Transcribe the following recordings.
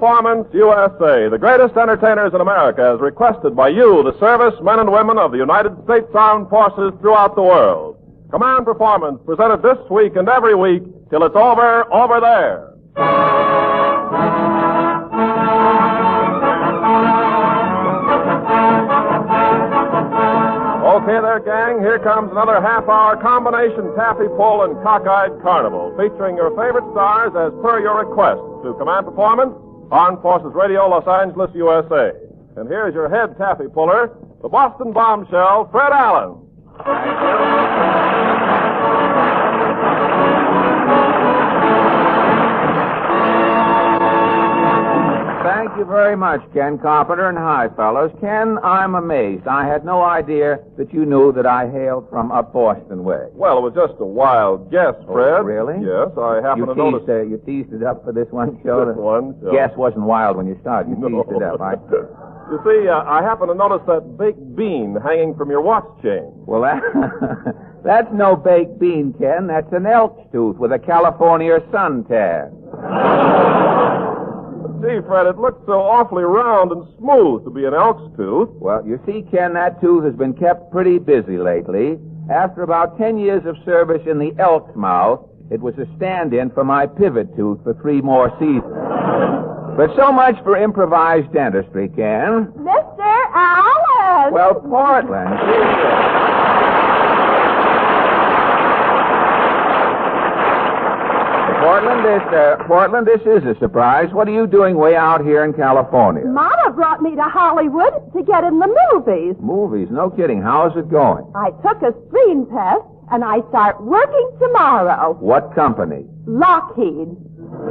Performance USA, the greatest entertainers in America, as requested by you, the servicemen and women of the United States Armed Forces throughout the world. Command Performance, presented this week and every week till it's over there. Okay there, gang, here comes another half-hour combination taffy pull and cockeyed carnival, featuring your favorite stars as per your request to Command Performance, Armed Forces Radio, Los Angeles, USA. And here's your head taffy puller, the Boston bombshell, Fred Allen. Thank you very much, Ken Carpenter, and hi, fellows. Ken, I'm amazed. I had no idea that you knew that I hailed from up Boston way. Well, it was just a wild guess, Fred. Oh, really? Yes, I happened to notice... You teased it up for this one show? This one show. Guess wasn't wild when you started. You teased it up, right? You see, I happened to notice that baked bean hanging from your watch chain. Well, that's no baked bean, Ken. That's an elk's tooth with a California suntan. Gee, Fred, it looks so awfully round and smooth to be an elk's tooth. Well, you see, Ken, that tooth has been kept pretty busy lately. After about 10 years of service in the elk's mouth, it was a stand-in for my pivot tooth for 3 more seasons. But so much for improvised dentistry, Ken. Mr. Allen! Well, Portland. Portland, this is a surprise. What are you doing way out here in California? Mama brought me to Hollywood to get in the movies. Movies? No kidding. How's it going? I took a screen test, and I start working tomorrow. What company? Lockheed.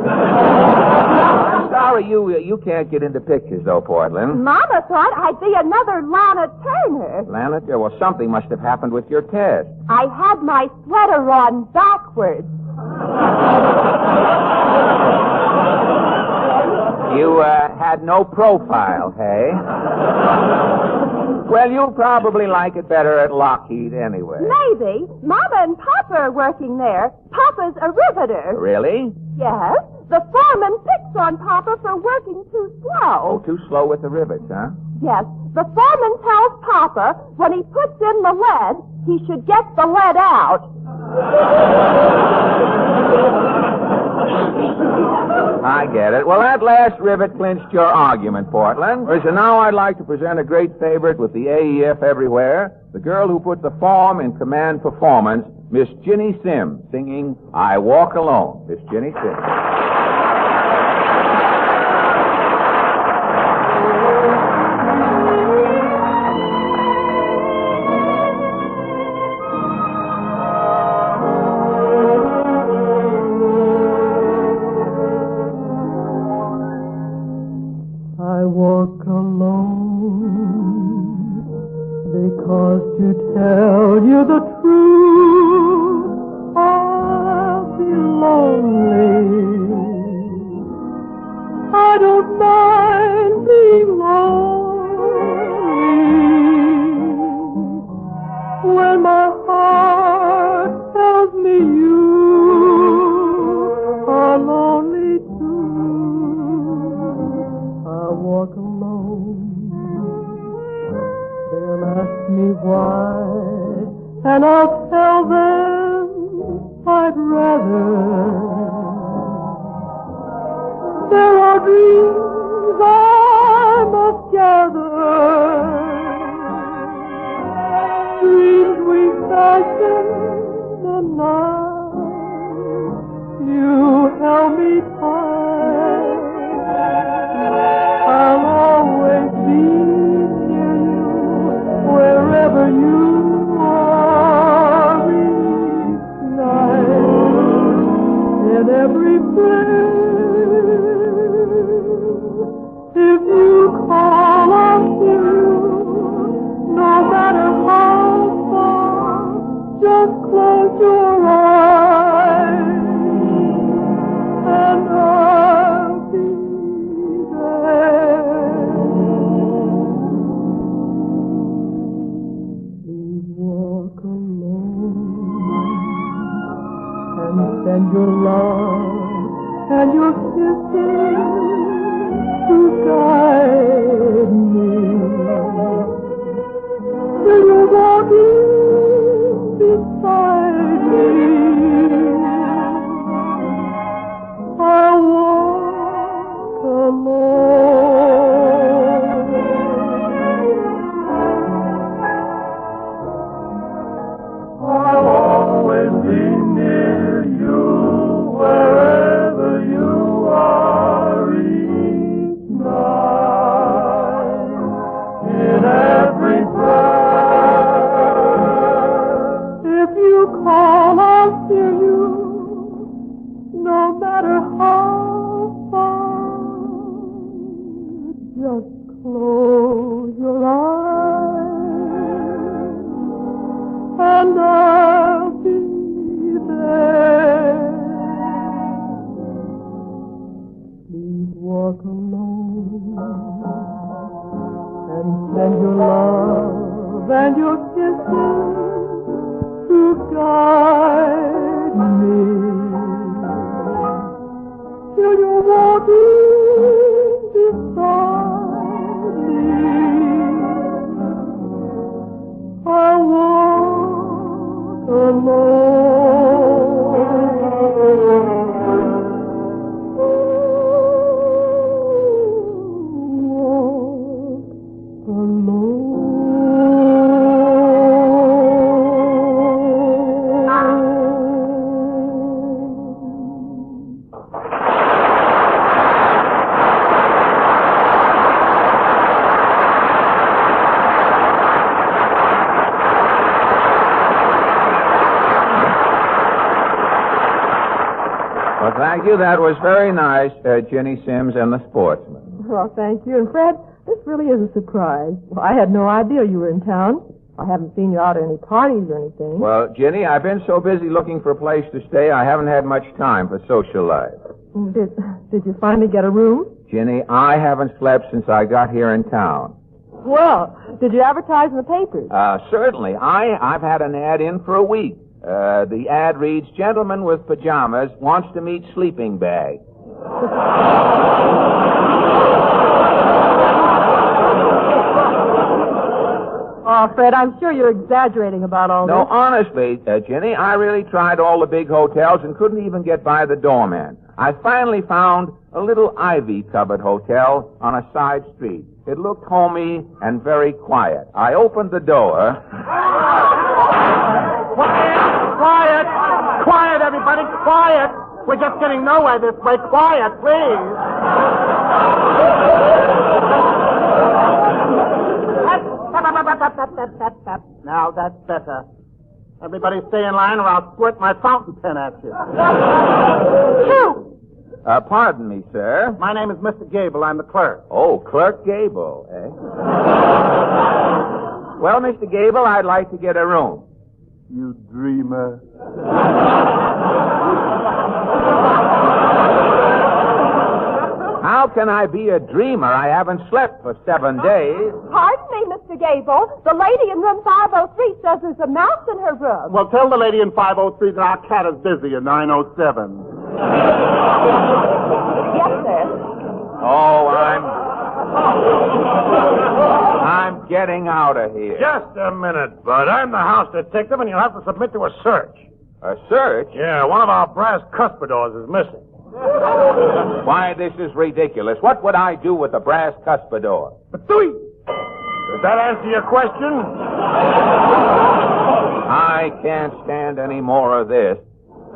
I'm sorry you can't get into pictures, though, Portland. Mama thought I'd be another Lana Turner. Lana Turner? Well, something must have happened with your test. I had my sweater on backwards. You had no profile, hey? Well, you'll probably like it better at Lockheed anyway. Maybe. Mama and Papa are working there. Papa's a riveter. Really? Yes. The foreman picks on Papa for working too slow. Oh, too slow with the rivets, huh? Yes. The foreman tells Papa when he puts in the lead, he should get the lead out. I get it. Well, that last rivet clinched your argument, Portland. So now I'd like to present a great favorite with the AEF everywhere, the girl who put the form in Command Performance, Miss Ginny Sims, singing I Walk Alone. Miss Ginny Sims. And I'll tell them I'd rather. There are dreams I must gather, dreams we fashioned the night you held me tight. I'll always be near you wherever you in every place. If you call, I'll hear you, no matter how far. Just close your eyes, and I'll be there. Please walk alone and send your love and your kisses to guide me. Will you walk in beside me? I walk alone. I'll always be near you wherever you are each night. In every breath, if you call, I'll hear you, no matter how far. Just close your eyes, and I'll be there. Please walk alone and send your love and your kisses to guide me. Till you walk in beside me, I walk alone. Walk alone. Well, thank you. That was very nice, Ginny Sims and the Sportsman. Well, thank you. And Fred, this really is a surprise. Well, I had no idea you were in town. I haven't seen you out at any parties or anything. Well, Ginny, I've been so busy looking for a place to stay, I haven't had much time for social life. Did you finally get a room? Ginny, I haven't slept since I got here in town. Well, did you advertise in the papers? Certainly. I've had an ad in for a week. The ad reads, "Gentleman with pajamas wants to meet sleeping bag." Oh, Fred, I'm sure you're exaggerating about all No, this. honestly, Ginny, I really tried all the big hotels and couldn't even get by the doorman. I finally found a little ivy-covered hotel on a side street. It looked homey and very quiet. I opened the door. Quiet! Quiet, everybody! Quiet! We're just getting nowhere this way. Quiet, please! Now that's better. Everybody stay in line or I'll squirt my fountain pen at you. Pardon me, sir. My name is Mr. Gable. I'm the clerk. Oh, Clerk Gable, eh? Well, Mr. Gable, I'd like to get a room. You dreamer. How can I be a dreamer? I haven't slept for 7 days. Pardon me, Mr. Gable. The lady in room 503 says there's a mouse in her room. Well, tell the lady in 503 that our cat is busy in 907. Yes, sir. Oh, I'm getting out of here. Just a minute, Bud. I'm the house detective, and you'll have to submit to a search. A search? Yeah, one of our brass cuspidors is missing. Why, this is ridiculous. What would I do with a brass cuspidor? Patooey! Does that answer your question? I can't stand any more of this.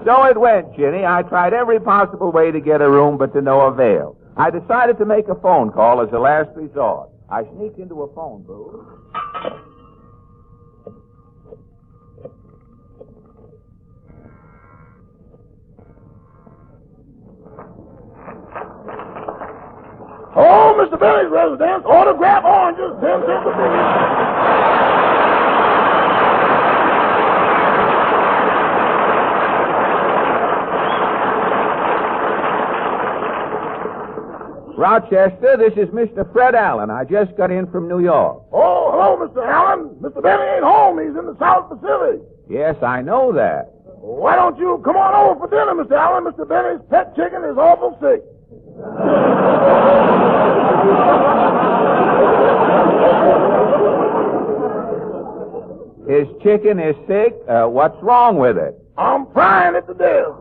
So it went, Ginny. I tried every possible way to get a room, but to no avail. I decided to make a phone call as a last resort. I sneaked into a phone booth. Oh, Mr. Billy's residence. Autograph oranges. 10 cents a piece. Rochester, this is Mr. Fred Allen. I just got in from New York. Oh, hello, Mr. Allen. Mr. Benny ain't home. He's in the South Pacific. Yes, I know that. Why don't you come on over for dinner, Mr. Allen? Mr. Benny's pet chicken is awful sick. His chicken is sick. What's wrong with it? I'm frying it to death.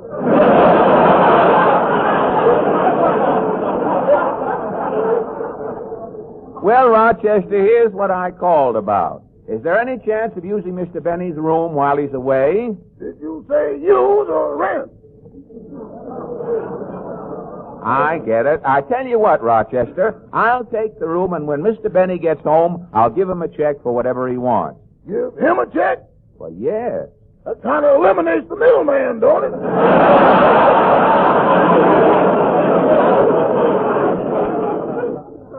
Well, Rochester, here's what I called about. Is there any chance of using Mr. Benny's room while he's away? Did you say use or rent? I get it. I tell you what, Rochester, I'll take the room, and when Mr. Benny gets home, I'll give him a check for whatever he wants. Give him a check? Well, yes. That kind of eliminates the middleman, don't it?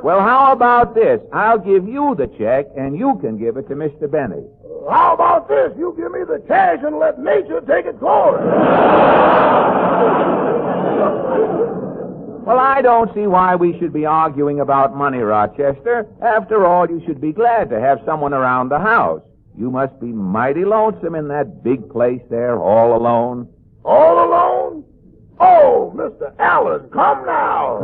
Well, how about this? I'll give you the check, and you can give it to Mr. Benny. How about this? You give me the cash and let nature take its course. Well, I don't see why we should be arguing about money, Rochester. After all, you should be glad to have someone around the house. You must be mighty lonesome in that big place there, all alone. All alone? Oh, Mr. Allen, come now.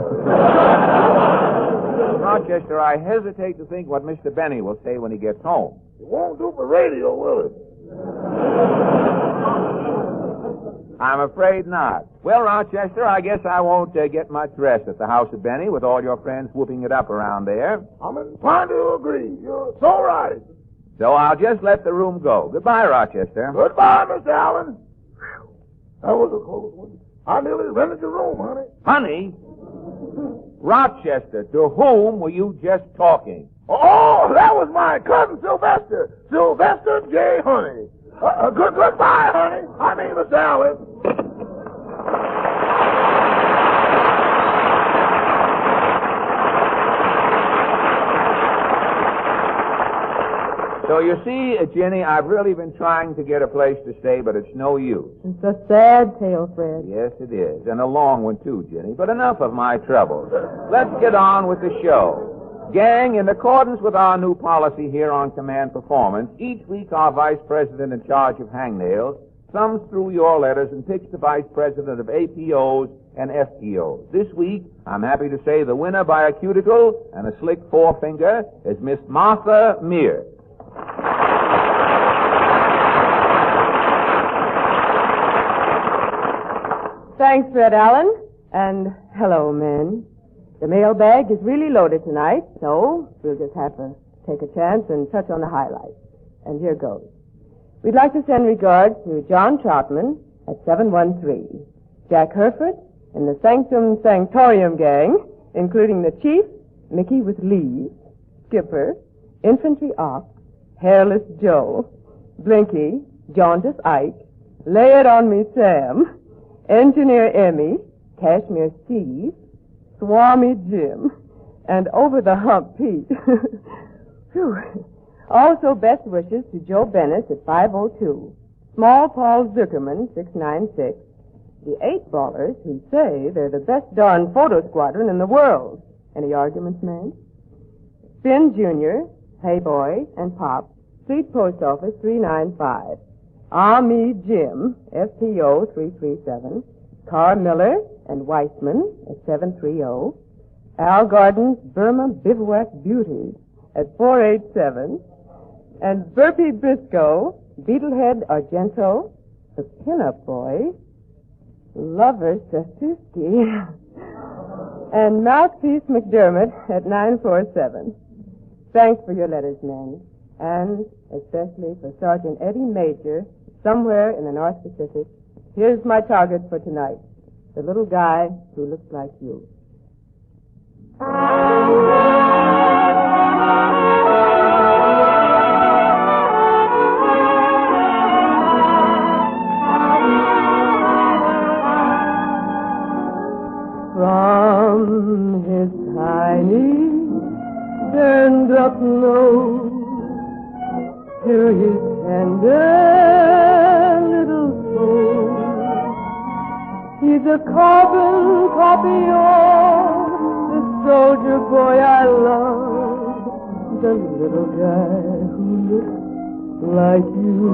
Rochester, I hesitate to think what Mr. Benny will say when he gets home. It won't do for radio, will it? I'm afraid not. Well, Rochester, I guess I won't get much rest at the house of Benny with all your friends whooping it up around there. I'm inclined to agree. You're so right. So I'll just let the room go. Goodbye, Rochester. Goodbye, Mr. Allen. That was a close one. I nearly rented your room, honey. Honey? Rochester, to whom were you just talking? Oh, that was my cousin Sylvester. Sylvester J. Honey. Goodbye, honey. I mean, Mr. Allen. So you see, Ginny, I've really been trying to get a place to stay, but it's no use. It's a sad tale, Fred. Yes, it is. And a long one, too, Ginny. But enough of my troubles. Let's get on with the show. Gang, in accordance with our new policy here on Command Performance, each week our vice president in charge of hangnails thumbs through your letters and picks the vice president of APOs and FTOs. This week, I'm happy to say the winner by a cuticle and a slick forefinger is Miss Martha Mears. Thanks, Fred Allen. And hello, men. The mailbag is really loaded tonight, so we'll just have to take a chance and touch on the highlights. And here goes. We'd like to send regards to John Troutman at 713, Jack Herford, and the Sanctum Sanctorium gang, including the Chief, Mickey with leaves, Skipper, Infantry Ox, Hairless Joe, Blinky, Jaundice Ike, Lay It On Me Sam, Engineer Emmy, Cashmere Steve, Swami Jim, and Over the Hump Pete. Whew. Also, best wishes to Joe Bennis at 502, Small Paul Zuckerman, 696, the Eight-Ballers who say they're the best darn photo squadron in the world. Any arguments, man? Finn Jr., Hey Boy, and Pop, Street Post Office 395. Me Jim, FPO 337. Carr Miller and Weissman at 730. Al Garden's Burma Bivouac Beauties at 487. And Burpee Briscoe, Beetlehead Argento, the Pinup Boy, Lover Statuski, and Mouthpiece McDermott at 947. Thanks for your letters, men, and especially for Sergeant Eddie Major, somewhere in the North Pacific. Here's my target for tonight, the little guy who looks like you. From his tiny turned up nose to his tender little soul, he's a carbon copy of the soldier boy I love, the little guy who looks like you.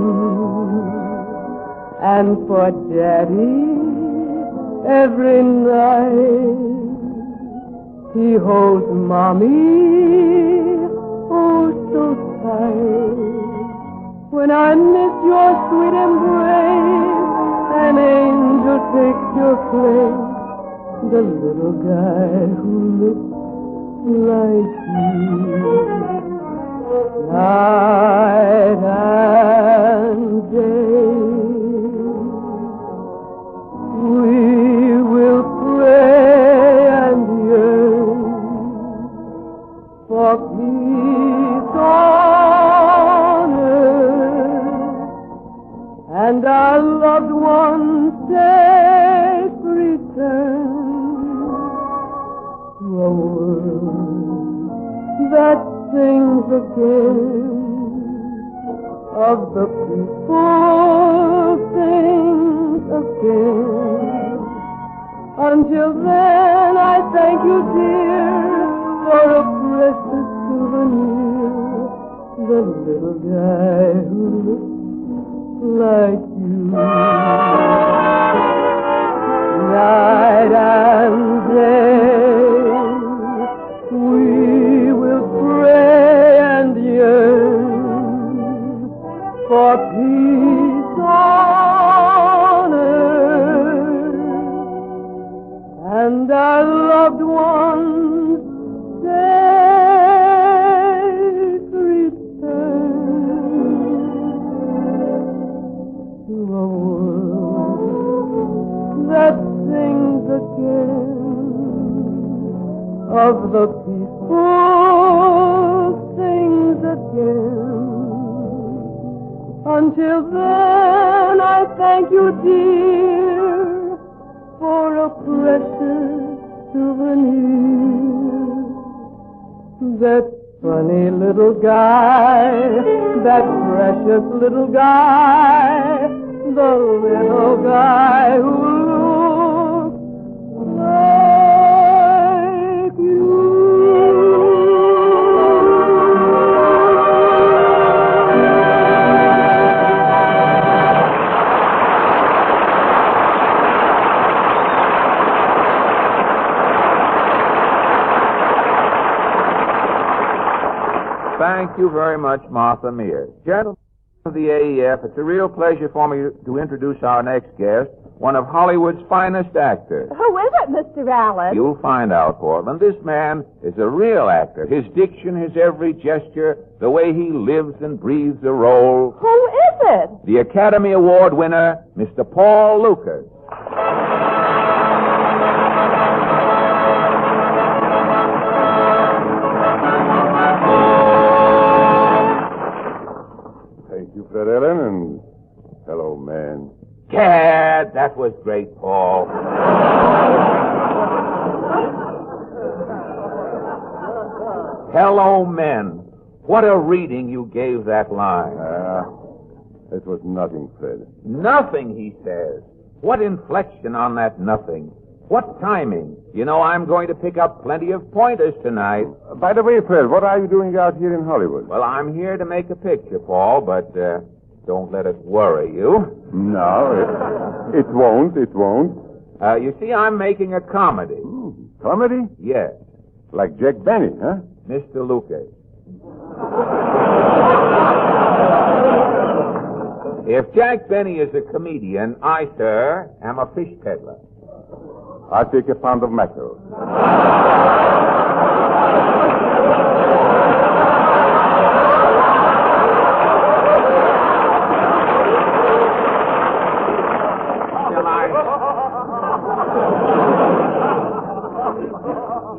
And for Daddy, every night He holds Mommy, oh, so tight. When I miss your sweet embrace, an angel takes your place. The little guy who looks like you. Night and day, we will pray and yearn for peace on earth, and our loved ones safe return to a world that sings again of the peaceful things again. Until then, I thank you, dear, for a precious souvenir, the little guy who looks like you. Night and day, we will pray and yearn for peace on earth, and our loved ones safe return to a world that sings again of the peaceful things again. Until then, I thank you, dear, for a precious souvenir. That funny little guy, that precious little guy, the little guy who looks like you. Thank you very much, Martha Mears. Gentlemen of the AEF, it's a real pleasure for me to introduce our next guest, one of Hollywood's finest actors. Who is it, Mr. Allen? You'll find out, Portland. This man is a real actor. His diction, his every gesture, the way he lives and breathes a role. Who is it? The Academy Award winner, Mr. Paul Lucas. Thank you, Fred Allen, and hello, man. Gad, that was great, Paul. Hello, men. What a reading you gave that line. It was nothing, Fred. Nothing, he says. What inflection on that nothing. What timing. You know, I'm going to pick up plenty of pointers tonight. By the way, Fred, what are you doing out here in Hollywood? Well, I'm here to make a picture, Paul, but don't let it worry you. No, it won't. It won't. You see, I'm making a comedy. Comedy? Yes. Like Jack Benny, huh? Mr. Lucas. If Jack Benny is a comedian, I, sir, am a fish peddler. I'll take a pound of mackerel.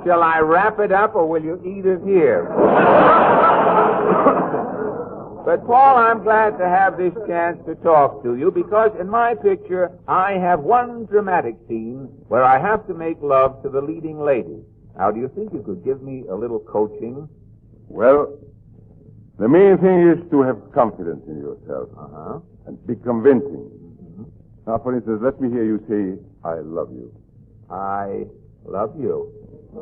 Shall I wrap it up, or will you eat it here? But, Paul, I'm glad to have this chance to talk to you, because in my picture, I have one dramatic scene where I have to make love to the leading lady. Now, do you think you could give me a little coaching? Well, the main thing is to have confidence in yourself. And be convincing. Now, for instance, let me hear you say, I love you. I love you. No.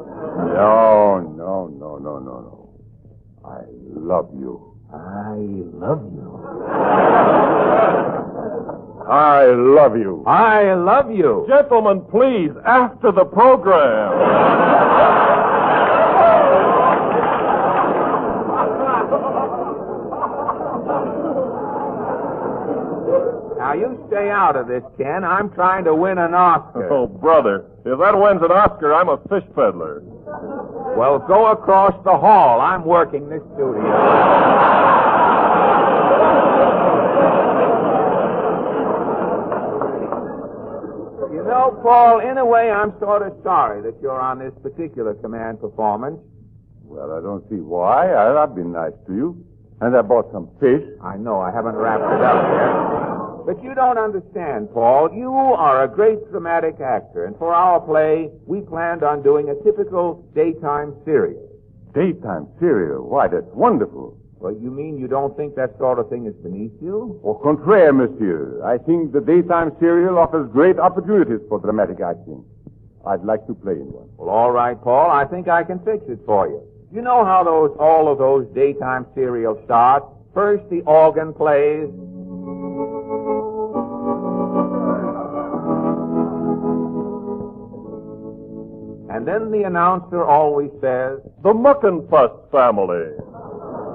I love you. I love you. I love you. I love you. Gentlemen, please, after the program. out of this, Ken. I'm trying to win an Oscar. Oh, brother, if that wins an Oscar, I'm a fish peddler. Well, go across the hall. I'm working this studio. You know, Paul, in a way, I'm sort of sorry that you're on this particular command performance. Well, I don't see why. I've been nice to you. And I bought some fish. I know, I haven't wrapped it up yet. But you don't understand, Paul. You are a great dramatic actor, and for our play, we planned on doing a typical daytime serial. Daytime serial? Why, that's wonderful. Well, you mean you don't think that sort of thing is beneath you? Au contraire, monsieur. I think the daytime serial offers great opportunities for dramatic acting. I'd like to play in one. Well, all right, Paul. I think I can fix it for you. You know how all of those daytime serials start? First, the organ plays. And then the announcer always says, The Muck and Fuss Family.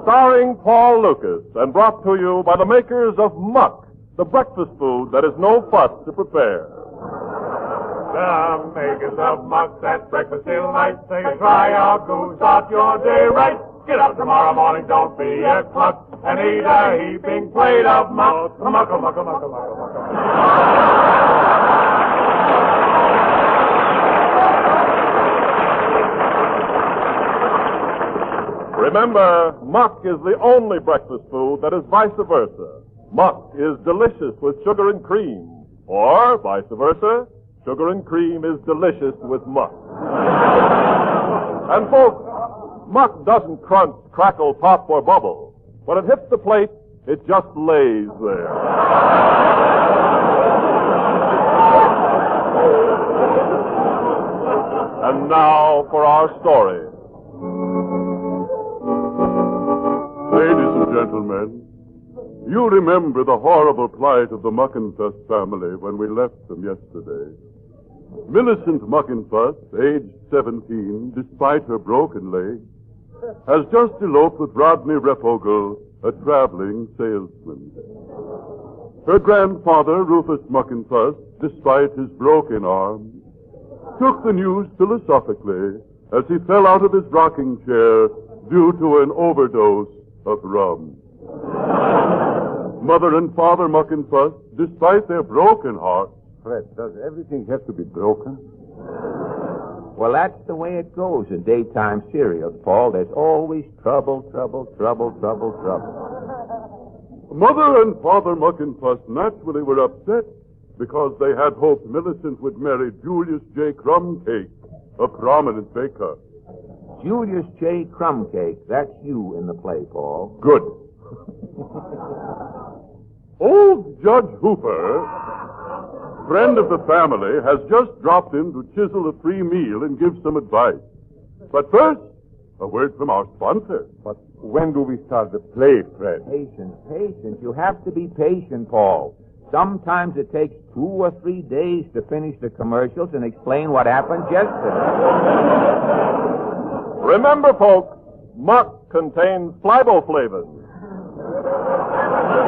Starring Paul Lucas and brought to you by the makers of Muck, the breakfast food that is no fuss to prepare. The makers of Muck, that breakfast delight, say try our food, start your day right. Get up tomorrow morning, don't be a cluck, and eat a heaping plate of muck. Muck, muck, muck, muck, muck. Remember, Muck is the only breakfast food that is vice versa. Muck is delicious with sugar and cream, or vice versa, sugar and cream is delicious with Muck. And folks, Muck doesn't crunch, crackle, pop, or bubble. When it hits the plate, it just lays there. And now for our story. Ladies and gentlemen, you remember the horrible plight of the Muckenfuss family when we left them yesterday. Millicent Muckenfuss, aged 17, despite her broken leg, has just eloped with Rodney Refogle, a traveling salesman. Her grandfather, Rufus Muckenfuss, despite his broken arm, took the news philosophically as he fell out of his rocking chair due to an overdose of rum. Mother and Father Muckenfuss, despite their broken hearts. Fred, does everything have to be broken? Well, that's the way it goes in daytime serials, Paul. There's always trouble, trouble, trouble, trouble, trouble. Mother and Father Muckenfuss naturally were upset because they had hoped Millicent would marry Julius J. Crumbcake, a prominent baker. Julius J. Crumbcake, that's you in the play, Paul. Good. Old Judge Hooper, friend of the family, has just dropped in to chisel a free meal and give some advice. But first, a word from our sponsor. But when do we start the play, Fred? Patience, patience. You have to be patient, Paul. Sometimes it takes 2 or 3 days to finish the commercials and explain what happened yesterday. Remember, folks, Muck contains fliboflavin,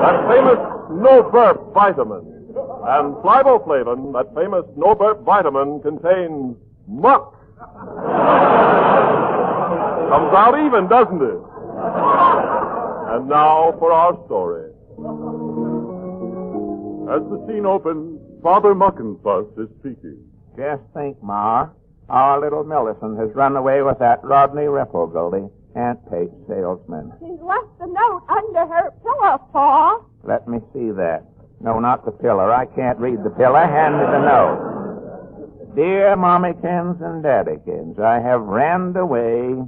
that famous no-burp vitamin. And fliboflavin, that famous no-burp vitamin, contains muck. Comes out even, doesn't it? And now for our story. As the scene opens, Father Muckenfuss is speaking. Just think, Ma. Our little Millicent has run away with that Rodney Refogle, the ant-page salesman. She's left a note under her pillow, Pa. Let me see that. No, not the pillar. I can't read the pillar. Hand me the note. Dear Mommykins and Daddykins, I have ran away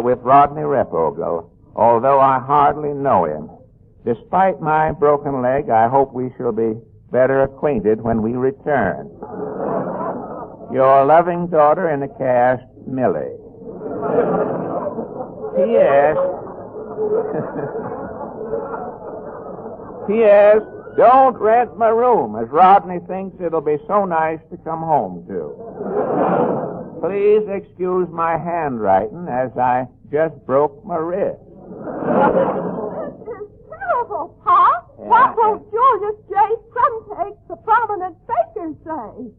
with Rodney Refogle, although I hardly know him. Despite my broken leg, I hope we shall be better acquainted when we return. Your loving daughter in a cast, Millie. P.S. P.S. Don't rent my room, as Rodney thinks it'll be so nice to come home to. Please excuse my handwriting, as I just broke my wrist. This is terrible, Pa. What will Julius J. Crumcake, the prominent baker, say?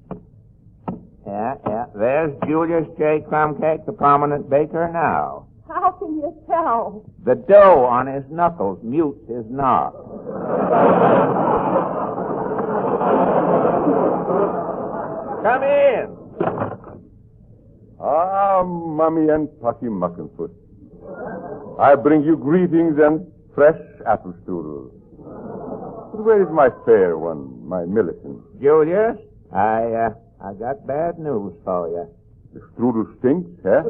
Yeah. There's Julius J. Crumcake, the prominent baker, now. How can you tell? The dough on his knuckles mutes his knock. Come in. Ah, Mummy and Pucky Muckenfoot. I bring you greetings and fresh apple strudel. But where is my fair one, my Millicent? Julius, I got bad news for you. The strudel stinks, eh?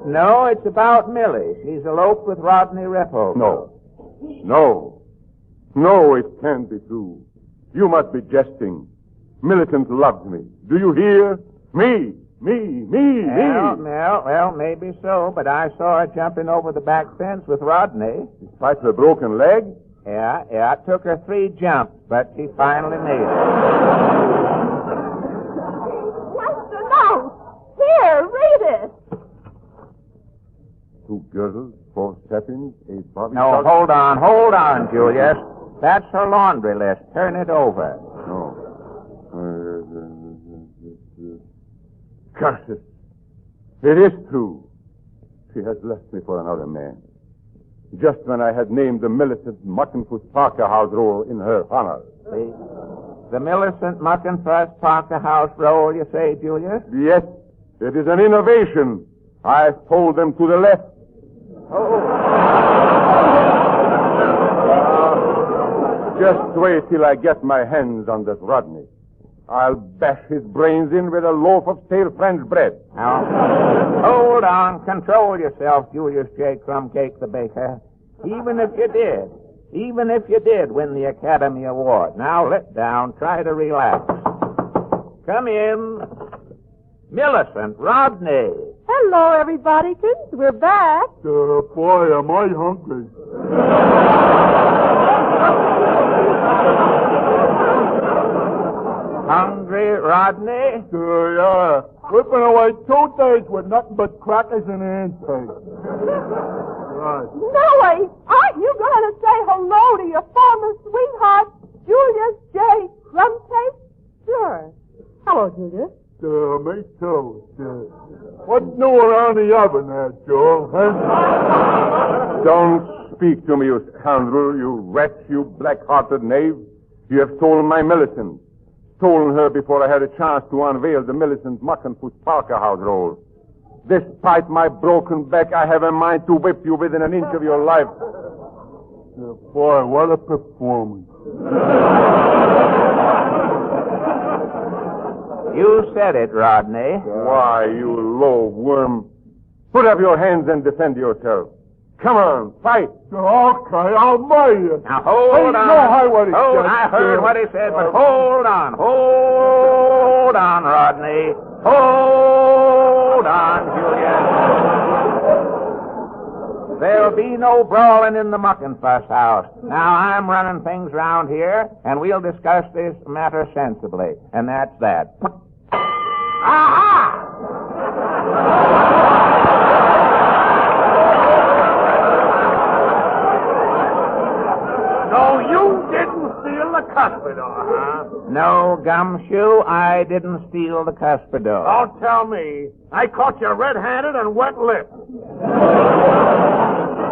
No, it's about Millie. She's eloped with Rodney Ripple. No, it can't be true. You must be jesting. Millicent loves me. Do you hear? Me. Well, maybe so, but I saw her jumping over the back fence with Rodney. Despite her broken leg? Yeah, it took her 3 jumps, but she finally made it. What's the note? Here, read it. 2 girdles, 4 steppings, 8 bobby No, socks. hold on, Julius. That's her laundry list. Turn it over. No. Curse it. It is true. She has left me for another man. Just when I had named the Millicent Muckenfuss Parker House roll in her honor. The Millicent Muckenfuss Parker House roll, you say, Julius? Yes, it is an innovation. I fold them to the left. Just wait till I get my hands on that Rodney. I'll bash his brains in with a loaf of stale French bread. Now, hold on. Control yourself, Julius J. Crumcake the baker. Even if you did win the Academy Award. Now, let down. Try to relax. Come in. Millicent, Rodney. Hello, everybody. We're back. Boy, am I hungry. Hungry, Rodney? Yeah. We've been away 2 days with nothing but crackers and antiques. Right. Millie, aren't you going to say hello to your former sweetheart, Julius J. Crumcake? Sure. Hello, Julius. Me too. What's new around the oven there, Joel? Huh? Don't speak to me, you scoundrel, you wretch, you black-hearted knave. You have stolen my Millicent. Stolen her before I had a chance to unveil the Millicent Muckenfuss Parker House roll. Despite my broken back, I have a mind to whip you within an inch of your life. Boy, what a performance. You said it, Rodney. Why, you low worm. Put up your hands and defend yourself. Come on, fight. Okay, I'll buy you. Now, hold on. I heard what he said, but hold on. Hold on, Rodney. Hold on, Julius. There'll be no brawling in the Muckenfuss house. Now, I'm running things round here, and we'll discuss this matter sensibly. And that's that. Aha! No, you didn't steal the cuspidor, huh? No, Gumshoe, I didn't steal the cuspidor. Don't tell me. I caught you red-handed and wet-lipped.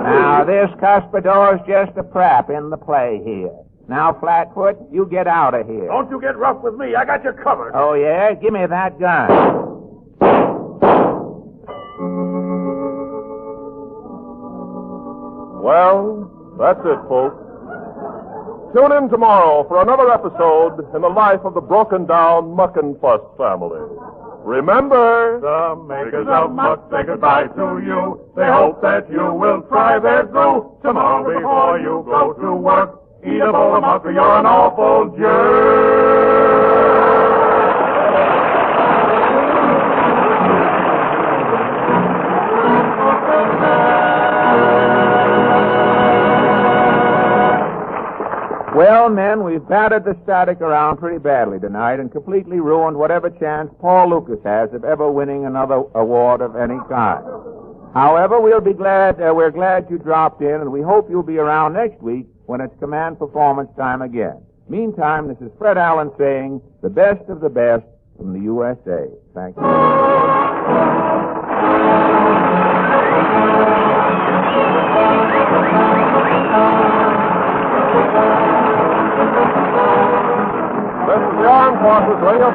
Now, this cuspidor's just a prop in the play here. Now, Flatfoot, you get out of here. Don't you get rough with me. I got you covered. Oh, yeah? Give me that gun. Well, that's it, folks. Tune in tomorrow for another episode in the life of the broken-down Muckenfuss family. Remember, the makers of muck say goodbye to you. They hope that you will try their glue. Tomorrow before you go to work, eat a bowl of muck or you're an awful jerk. Well, men, we've battered the static around pretty badly tonight and completely ruined whatever chance Paul Lucas has of ever winning another award of any kind. However, we're glad you dropped in, and we hope you'll be around next week when it's command performance time again. Meantime, this is Fred Allen saying the best of the best from the USA. Thank you. This is the Armed Forces Radio